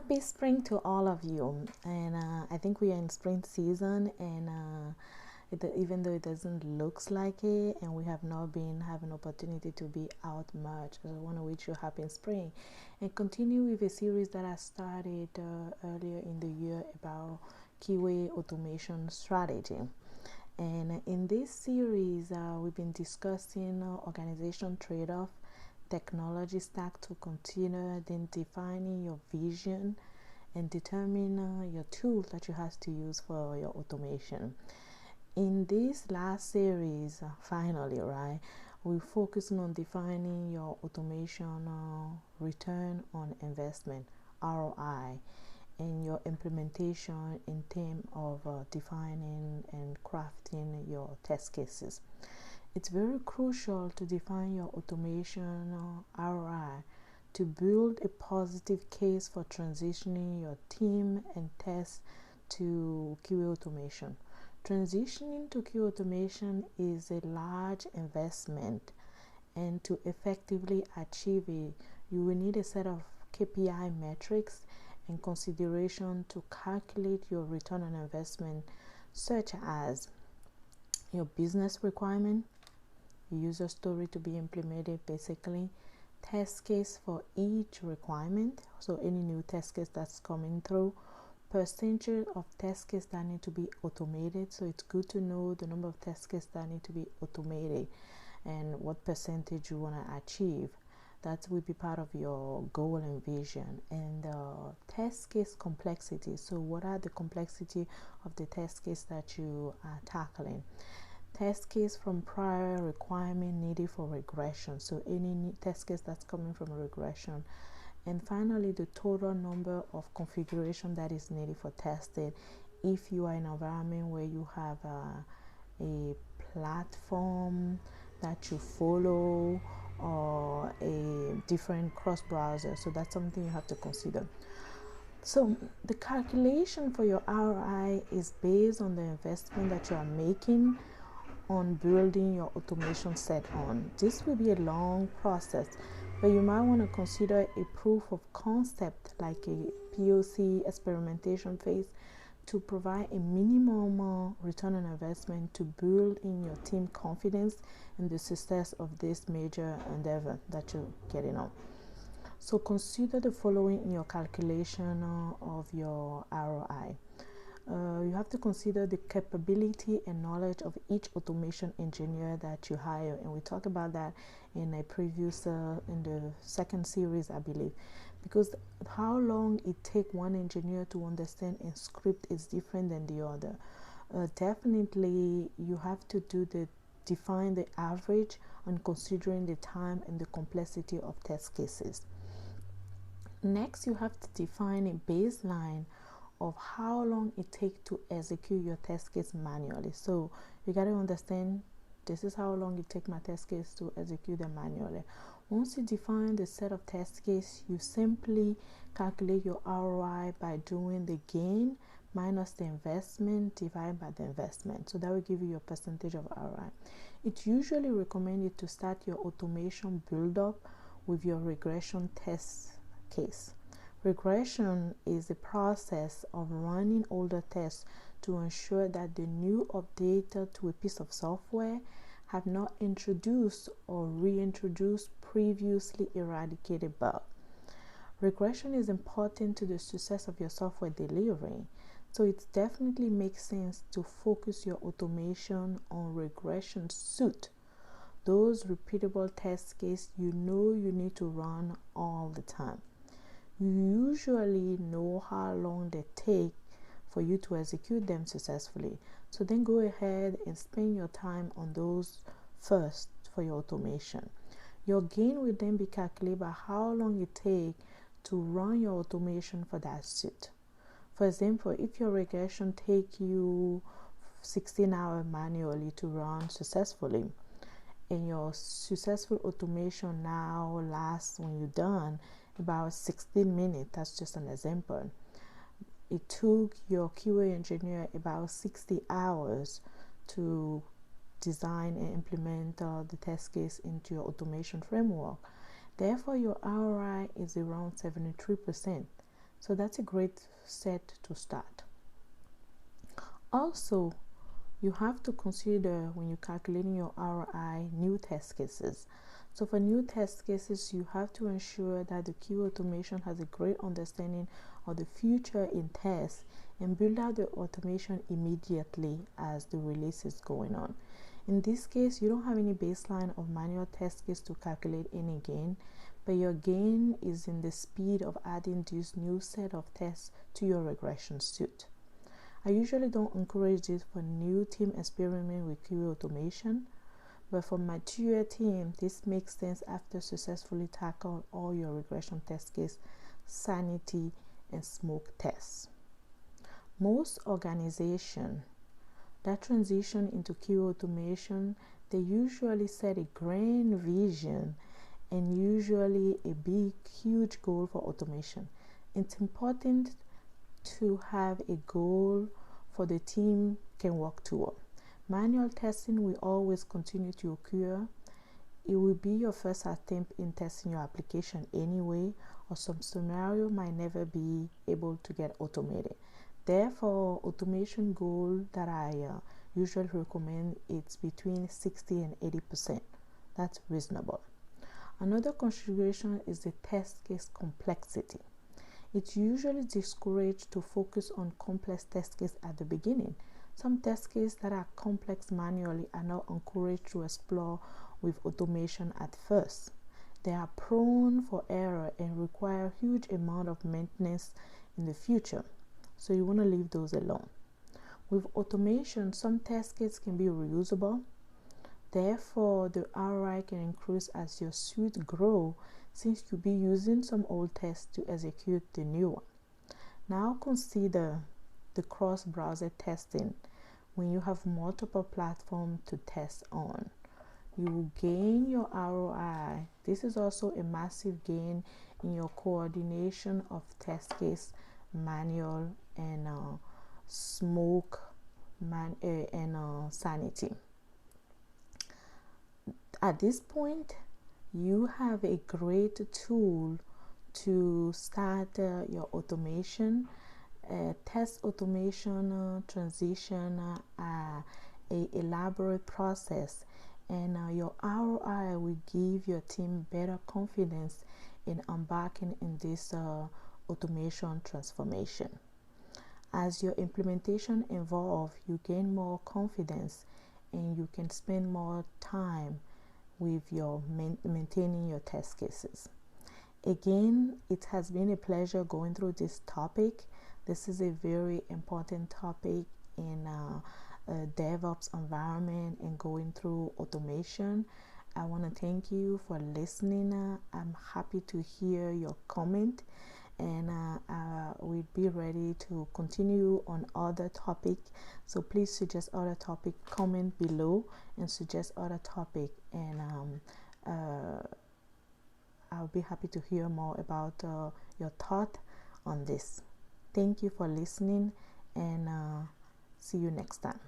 Happy spring to all of you. And I think we are in spring season, and even though it doesn't look like it, and we have not been having opportunity to be out much, I want to wish you happy spring and continue with a series that I started earlier in the year about keyword automation strategy. And in this series, we've been discussing organization trade-off, technology stack to continue, then defining your vision and determine your tools that you have to use for your automation. In this last series, finally, right, we're focusing on defining your automation return on investment, ROI, and your implementation in terms of defining and crafting your test cases. It's very crucial to define your automation ROI to build a positive case for transitioning your team and tests to QA automation. Transitioning to QA automation is a large investment, and to effectively achieve it, you will need a set of KPI metrics and consideration to calculate your return on investment, such as your business requirement, user story to be implemented, basically test case for each requirement, so any new test case that's coming through, percentage of test case that need to be automated. So it's good to know the number of test cases that need to be automated and what percentage you want to achieve. That will be part of your goal and vision. And test case complexity, so what are the complexity of the test case that you are tackling? Test case from prior requirement needed for regression, so any test case that's coming from a regression. And finally, the total number of configuration that is needed for testing if you are in an environment where you have a platform that you follow or a different cross browser. So that's something you have to consider. So the calculation for your ROI is based on the investment that you are making on building your automation set on. This will be a long process, but you might want to consider a proof of concept like a POC experimentation phase to provide a minimum return on investment to build in your team confidence in the success of this major endeavor that you're getting on. So consider the following in your calculation of your ROI. You have to consider the capability and knowledge of each automation engineer that you hire, and we talked about that in a previous in the second series, I believe, because how long it takes one engineer to understand a script is different than the other. Definitely you have to define the average on considering the time and the complexity of test cases. Next, you have to define a baseline of how long it takes to execute your test case manually. So you got to understand, this is how long it takes my test case to execute them manually. Once you define the set of test case, you simply calculate your ROI by doing the gain minus the investment divided by the investment. So that will give you your percentage of ROI. It's usually recommended to start your automation build up with your regression test case. Regression is the process of running older tests to ensure that the new update to a piece of software have not introduced or reintroduced previously eradicated bugs. Regression is important to the success of your software delivery, so it definitely makes sense to focus your automation on regression suite, those repeatable test cases you know you need to run all the time. You usually know how long they take for you to execute them successfully. So then go ahead and spend your time on those first for your automation. Your gain will then be calculated by how long it takes to run your automation for that suite. For example, if your regression takes you 16 hours manually to run successfully, and your successful automation now lasts, when you're done, about 16 minutes. That's just an example. It took your QA engineer about 60 hours to design and implement the test case into your automation framework. Therefore, your ROI is around 73%. So that's a great set to start. Also, you have to consider when you're calculating your ROI new test cases. So for new test cases, you have to ensure that the QA automation has a great understanding of the future in tests and build out the automation immediately as the release is going on. In this case, you don't have any baseline of manual test case to calculate any gain, but your gain is in the speed of adding this new set of tests to your regression suite. I usually don't encourage this for new team experiment with QA automation, but for mature team, this makes sense after successfully tackle all your regression test case, sanity, and smoke tests. Most organizations that transition into QA automation, they usually set a grand vision and usually a big, huge goal for automation. It's important to have a goal for the team can work toward. Manual testing will always continue to occur. It will be your first attempt in testing your application anyway, or some scenario might never be able to get automated. Therefore, automation goal that I usually recommend it's between 60 and 80%. That's reasonable. Another consideration is the test case complexity. It's usually discouraged to focus on complex test cases at the beginning. Some test cases that are complex manually are not encouraged to explore with automation at first. They are prone for error and require huge amount of maintenance in the future. So you want to leave those alone. With automation, some test cases can be reusable. Therefore, the ROI can increase as your suite grows, since you'll be using some old tests to execute the new one. Now consider the cross-browser testing when you have multiple platforms to test on. You will gain your ROI. This is also a massive gain in your coordination of test case, manual, and smoke and sanity. At this point, you have a great tool to start your automation. Test automation transition a elaborate process, and your ROI will give your team better confidence in embarking in this automation transformation. As your implementation evolves, you gain more confidence and you can spend more time with your maintaining your test cases. Again, it has been a pleasure going through this topic. This is a very important topic in a DevOps environment and going through automation. I want to thank you for listening. I'm happy to hear your comment, and we'll be ready to continue on other topic. So please suggest other topic, comment below and suggest other topic, and I'll be happy to hear more about your thought on this. Thank you for listening, and see you next time.